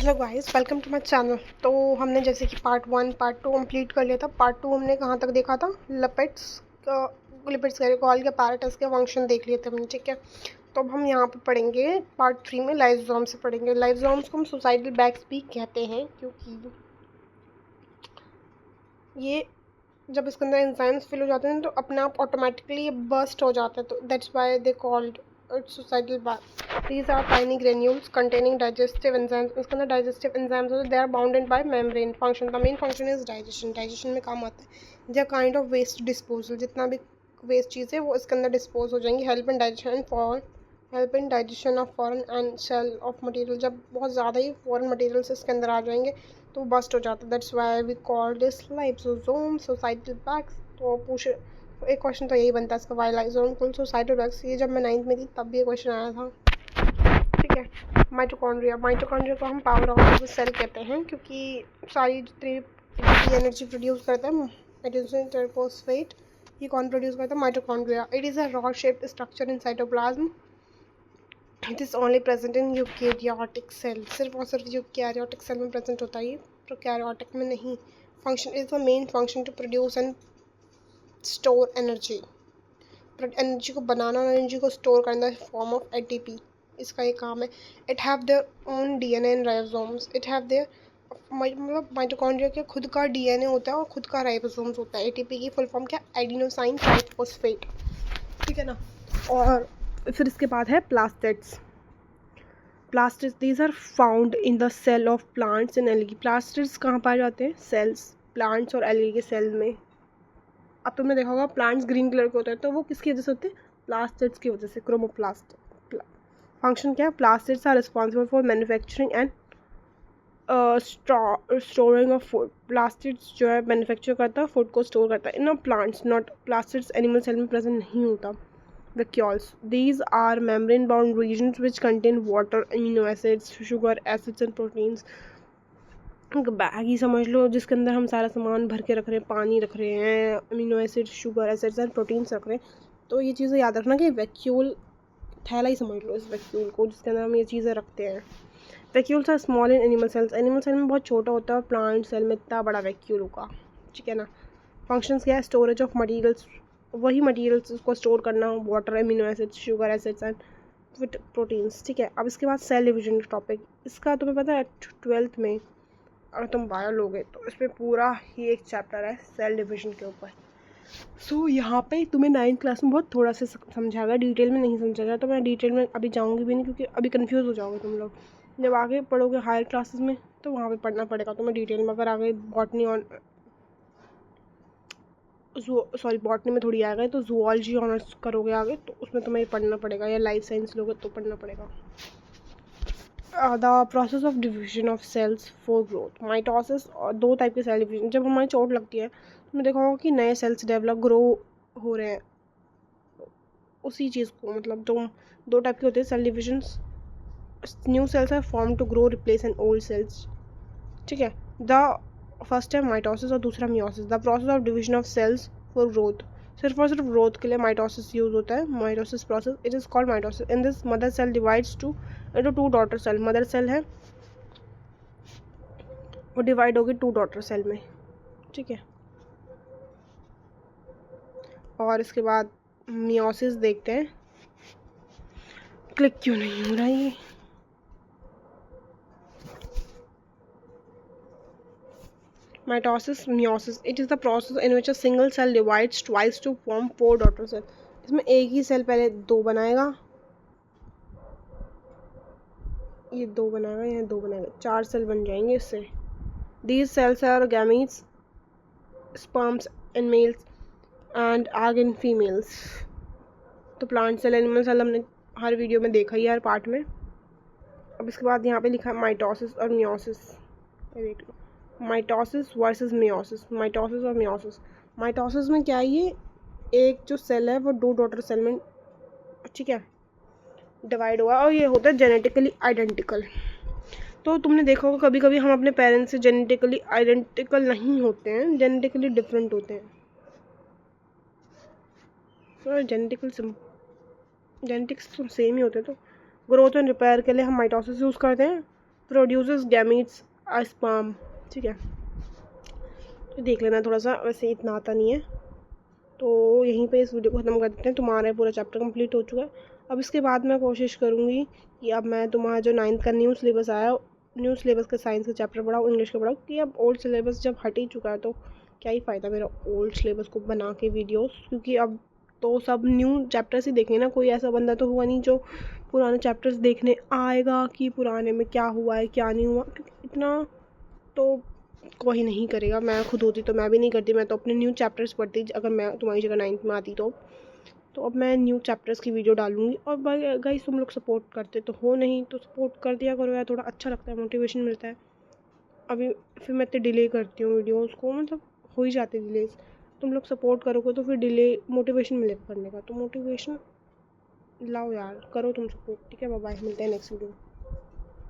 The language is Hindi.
Hello guys, welcome to my channel. तो हमने जैसे कि पार्ट 1 पार्ट 2 कंप्लीट कर लिया था। पार्ट 2 हमने कहाँ तक देखा था? लिपिड्स कह रहे कॉल के पैराटस के फंक्शन देख लिए थे हमने, ठीक है। तो अब हम यहाँ पे पढ़ेंगे पार्ट 3 में लाइसोसोम से पढ़ेंगे। लाइसोसोम्स को हम सोसाइटल बैग्स भी कहते हैं क्योंकि ये जब इसके अंदर एंजाइम्स फिल हो जाते हैं तो अपने आप ऑटोमेटिकली ये बर्स्ट हो जाता है, तो that's why they called societal bags. These are tiny granules containing digestive enzymes. इसके अंदर digestive enzymes होते हैं. They are bounded by membrane function. The main function is digestion. Digestion में काम आता है. They are kind of waste disposal. जितना भी वेस्ट चीज़ है वो इसके अंदर डिस्पोज हो जाएंगी. Help in digestion of foreign and cell of material. जब बहुत ज़्यादा ही फॉरेन मटेरियल्स इसके अंदर आ जाएंगे तो बस्ट हो जाता है. That's why we call this lysosome suicidal bags. तो पूछ एक क्वेश्चन तो यही बनता है इसका, वाई लाइसोसोम कौन सोसाइटल बैग्स. ये जब मैं 9th में थी तब भी ये क्वेश्चन आया था, ठीक है. माइटोकॉन्ड्रिया को हम पावर हाउस ऑफ सेल कहते हैं क्योंकि सारी जितनी एनर्जी प्रोड्यूस करता है एडिनोसिन ट्राइफॉस्फेट, ये कौन प्रोड्यूस करता है? Mitochondria. It is a rod shaped structure in cytoplasm. It is only present in eukaryotic cell. सिर्फ और सिर्फ यूकैरियोटिक सेल में प्रेजेंट होता है, ये प्रोकैरियोटिक में नहीं. Function is the main function to produce and store energy. Energy को बनाना और एनर्जी को स्टोर करना फॉर्म ऑफ एटीपी, इसका ये काम है. It have their own DNA and ribosomes. It have their मतलब माइटोकॉन्ड्रिया के खुद का डीएनए होता है और खुद का राइबोसोम्स होता है. एटीपी की फुल फॉर्म क्या? एडिनोसाइन ट्राइफॉस्फेट, ठीक है ना. और फिर इसके बाद है plastids. These are found in the cell of plants and algae. Plastids कहाँ पाए जाते हैं? सेल्स, प्लांट्स और एल्गी के सेल में. अब तुमने देखा होगा प्लांट्स ग्रीन कलर के होते हैं, तो वो किसकी वजह से होते हैं? प्लास्टिड्स की वजह से. क्रोमोप्लास्ट. फंक्शन क्या है? Plastids are responsible for manufacturing and storing of food. Plastids जो है मैन्युफैक्चर करता है, फूड को स्टोर करता है. In plants not. Plastids animal cell में प्रेजेंट नहीं होता. Vacuoles. These are membrane-bound regions which contain water, amino acids, sugar, acids and proteins. Bag ही समझ लो जिसके अंदर हम सारा सामान भर के रख रहे हैं. पानी रख रहे हैं, amino acid, sugar, acids and proteins रख रहे हैं. तो ये चीज़ें याद रखना कि वैक्यूल थैला ही समझ लो इस वैक्यूल को जिसके अंदर हम ये चीज़ें रखते हैं. Vacuoles are small in animal cells. Animal cell में बहुत छोटा होता है और प्लांट सेल में इतना बड़ा वैक्यूल होगा, ठीक है ना. फंक्शंस क्या है? स्टोरेज ऑफ मटीरियल्स, वही मटीरियल्स को स्टोर करना, water, amino acids, sugar, acids and with proteins, ठीक है. अब इसके बाद सेल डिवीजन का टॉपिक. इसका तुम्हें पता है 12th में अगर तुम बायो लोगे तो इस पर पूरा ही एक चैप्टर है सेल डिवीजन के ऊपर. सो यहाँ पे तुम्हें 9th क्लास में बहुत थोड़ा सा समझाएगा, डिटेल में नहीं समझाएगा. तो मैं डिटेल में अभी जाऊँगी भी नहीं क्योंकि अभी कन्फ्यूज़ हो जाओगे तुम लोग. जब आगे पढ़ोगे हायर क्लासेस में तो वहाँ पे पढ़ना पड़ेगा तुम्हें डिटेल में. अगर आगे बॉटनी बॉटनी में थोड़ी आएगा तो जूलॉजी ऑनर्स करोगे आगे तो उसमें तुम्हें पढ़ना पड़ेगा, या लाइफ साइंस लोगे तो पढ़ना पड़ेगा. The process of division of cells for growth. Mitosis. और दो टाइप के सेल डिविजन. जब हमारी चोट लगती है तुमने देखा होगा कि नए सेल्स डेवलप ग्रो हो रहे हैं. उसी चीज़ को मतलब जो दो टाइप के होते हैं cell divisions. New cells are form to grow replace an old cells, ठीक है. द फर्स्ट है माइटोसिस और दूसरा meiosis. The process of division of cells for growth. सिर्फ और सिर्फ ग्रोथ के लिए माइटोसिस यूज होता है. Mitosis process. It is called mitosis. In this mother cell divides into 2 daughter cell. Mother cell है वो डिवाइड होगी 2 डॉटर सेल में, ठीक है. और इसके बाद मियोसिस देखते हैं. क्लिक क्यों नहीं हो रहा ये? Mitosis, meiosis. It is the process in which a single cell divides twice to form 4 daughter cells. इसमें एक ही सेल पहले 2 बनाएगा, ये 2 बनाएगा, यहाँ 2 बनाएगा, 4 सेल बन जाएंगे इससे. These cells are gametes, sperms in males and egg in females. तो प्लांट सेल, एनिमल सेल हमने हर वीडियो में देखा ही हर पार्ट में. अब इसके बाद यहाँ पे लिखा है माइटोसिस और मियोसिस. ये देख लो, माइटोसिस वर्सेस मियोसिस. माइटोसिस और मियोसिस. माइटोसिस में क्या है? ये एक जो सेल है वो 2 डॉटर सेल में, ठीक है, डिवाइड हुआ और ये होता है जेनेटिकली आइडेंटिकल. तो तुमने देखा होगा कभी कभी हम अपने पेरेंट्स से जेनेटिकली आइडेंटिकल नहीं होते हैं, जेनेटिकली डिफरेंट होते हैं. तो जेनेटिक्स तो सेम ही होते हैं. तो ग्रोथ एंड रिपेयर के लिए हम माइटोसिस यूज़ करते हैं. प्रोड्यूसेस गैमीट्स स्पर्म, ठीक है, तो देख लेना थोड़ा सा, वैसे इतना आता नहीं है। तो यहीं पे इस वीडियो को ख़त्म कर देते हैं। तुम्हारा पूरा चैप्टर कंप्लीट हो चुका है। अब इसके बाद मैं कोशिश करूँगी कि अब मैं तुम्हारा जो 9th का न्यू सिलेबस आया, न्यू सिलेबस का साइंस का चैप्टर पढ़ाऊँ, इंग्लिश का पढ़ाऊँ, कि अब ओल्ड सिलेबस जब हट ही चुका है तो क्या ही फ़ायदा मेरा ओल्ड सिलेबस को बना के वीडियोस, क्योंकि अब तो सब न्यू चैप्टर्स ही देखेंगे ना। कोई ऐसा बंदा तो हुआ नहीं जो पुराने चैप्टर्स देखने आएगा कि पुराने में क्या हुआ है क्या नहीं हुआ, क्योंकि इतना तो कोई नहीं करेगा। मैं खुद होती तो मैं भी नहीं करती, मैं तो अपने न्यू चैप्टर्स पढ़ती अगर मैं तुम्हारी जगह 9th में आती तो अब मैं न्यू चैप्टर्स की वीडियो डालूंगी। और भाई गाइस तुम लोग सपोर्ट करते तो हो नहीं, तो सपोर्ट कर दिया करो यार, थोड़ा अच्छा लगता है, मोटिवेशन मिलता है। अभी फिर मैं इतने डिले करती हूँ वीडियोज़ को, मतलब हो ही जाती डिलेज। तुम लोग सपोर्ट करोगे तो फिर डिले मोटिवेशन मिलेगा करने का, तो मोटिवेशन लाओ यार, करो तुम सपोर्ट, ठीक है। बाय बाय, मिलते हैं नेक्स्ट वीडियो।